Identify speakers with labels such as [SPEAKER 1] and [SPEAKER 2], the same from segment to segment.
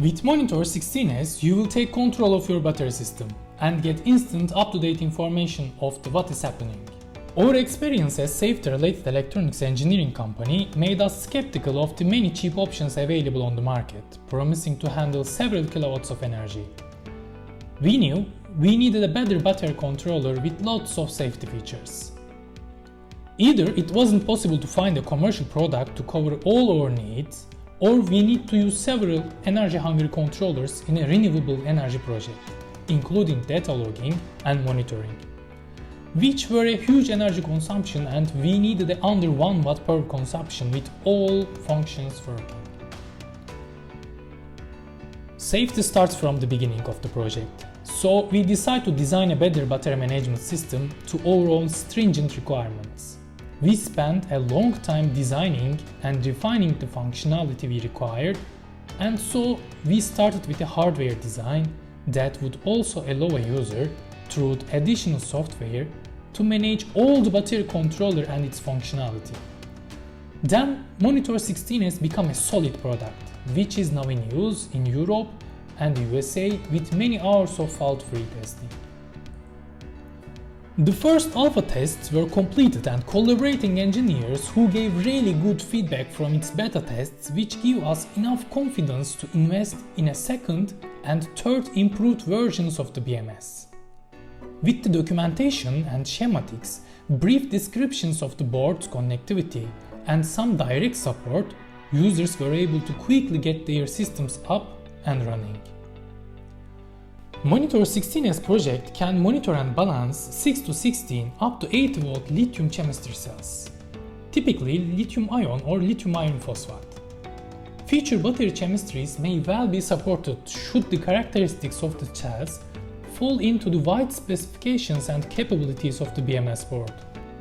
[SPEAKER 1] With Moonitor16s, you will take control of your battery system and get instant up-to-date information of what is happening. Our experience as safety-related electronics engineering company made us skeptical of the many cheap options available on the market, promising to handle several kilowatts of energy. We knew we needed a better battery controller with lots of safety features. Either it wasn't possible to find a commercial product to cover all our needs, or we need to use several energy-hungry controllers in a renewable energy project, including data logging and monitoring, which were a huge energy consumption, and we needed a under 1 watt per consumption with all functions working. Safety starts from the beginning of the project, so we decided to design a better battery management system to our own stringent requirements. We spent a long time designing and refining the functionality we required, and so we started with a hardware design that would also allow a user, through additional software, to manage all the battery controller and its functionality. Then Moonitor16s become a solid product, which is now in use in Europe and USA with many hours of fault-free testing. The first alpha tests were completed, and collaborating engineers who gave really good feedback from its beta tests, which give us enough confidence to invest in a second and third improved versions of the BMS. With the documentation and schematics, brief descriptions of the board's connectivity, and some direct support, users were able to quickly get their systems up and running. Moonitor16s project can monitor and balance 6 to 16 up to 80 volt lithium chemistry cells, typically lithium ion or lithium iron phosphate. Future battery chemistries may well be supported should the characteristics of the cells fall into the wide specifications and capabilities of the BMS board.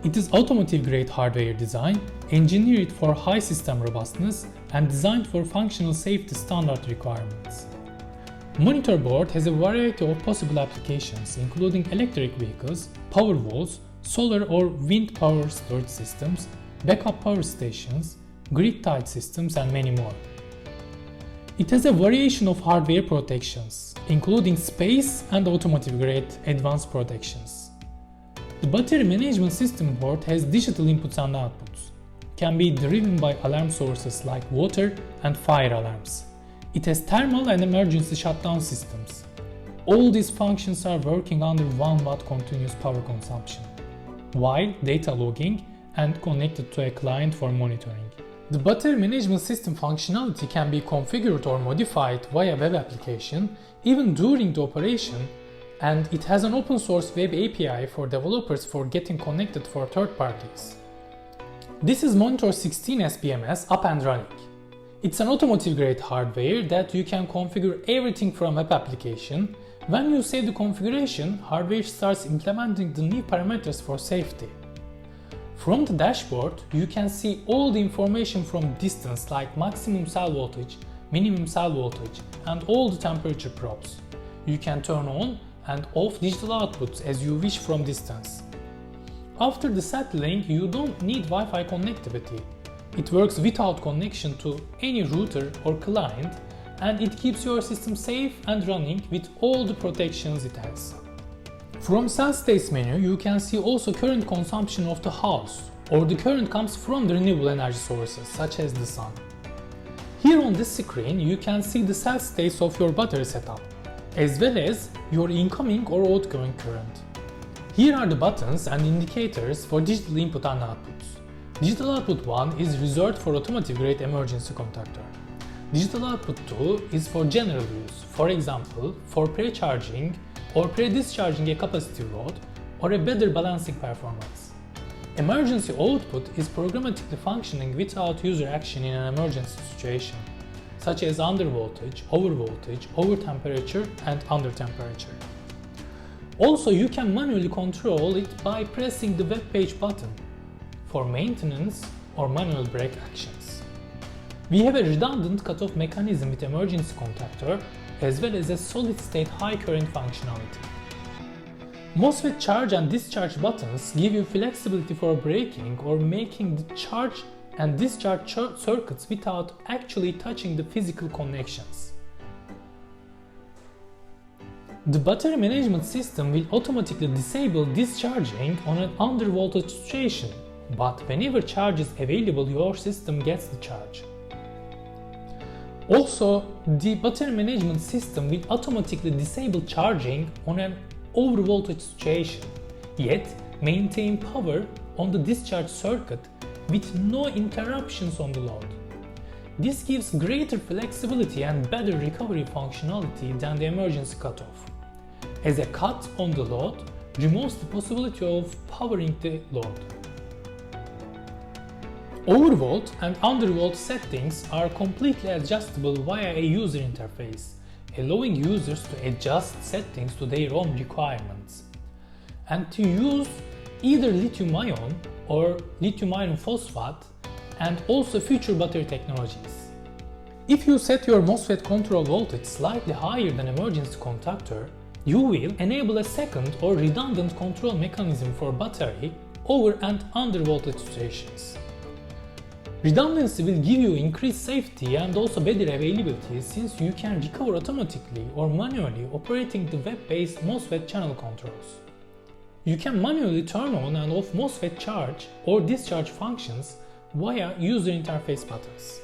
[SPEAKER 1] It is automotive-grade hardware design, engineered for high system robustness and designed for functional safety standard requirements. Moonitor board has a variety of possible applications, including electric vehicles, PowerWalls, solar or wind power storage systems, backup power stations, grid-tied systems, and many more. It has a variation of hardware protections, including space and automotive-grade advanced protections. The battery management system board has digital inputs and outputs, can be driven by alarm sources like water and fire alarms. It has thermal and emergency shutdown systems. All these functions are working under 1 watt continuous power consumption, while data logging and connected to a client for monitoring. The battery management system functionality can be configured or modified via web application even during the operation, and it has an open source web API for developers for getting connected for third parties. This is Moonitor16s BMS up and running. It's an automotive-grade hardware that you can configure everything from web application. When you save the configuration, hardware starts implementing the new parameters for safety. From the dashboard, you can see all the information from distance like maximum cell voltage, minimum cell voltage, and all the temperature probes. You can turn on and off digital outputs as you wish from distance. After the settling, you don't need Wi-Fi connectivity. It works without connection to any router or client, and it keeps your system safe and running with all the protections it has. From cell states menu, you can see also current consumption of the house, or the current comes from the renewable energy sources such as the sun. Here on this screen you can see the cell states of your battery setup, as well as your incoming or outgoing current. Here are the buttons and indicators for digital input and outputs. Digital output 1 is reserved for automotive-grade emergency contactor. Digital output 2 is for general use, for example, for pre-charging or pre-discharging a capacity load or a better balancing performance. Emergency output is programmatically functioning without user action in an emergency situation, such as under voltage, over temperature, and under temperature. Also, you can manually control it by pressing the web page button for maintenance or manual brake actions. We have a redundant cutoff mechanism with emergency contactor, as well as a solid-state high current functionality. MOSFET charge and discharge buttons give you flexibility for braking or making the charge and discharge circuits without actually touching the physical connections. The battery management system will automatically disable discharging on an under-voltage situation, but whenever charge is available, your system gets the charge. Also, the battery management system will automatically disable charging on an over-voltage situation, yet maintain power on the discharge circuit with no interruptions on the load. This gives greater flexibility and better recovery functionality than the emergency cutoff, as a cut on the load removes the possibility of powering the load. Overvolt and undervolt settings are completely adjustable via a user interface, allowing users to adjust settings to their own requirements, and to use either lithium-ion or lithium iron phosphate and also future battery technologies. If you set your MOSFET control voltage slightly higher than emergency contactor, you will enable a second or redundant control mechanism for battery over and under voltage situations. Redundancy will give you increased safety and also better availability, since you can recover automatically or manually operating the web-based MOSFET channel controls. You can manually turn on and off MOSFET charge or discharge functions via user interface buttons.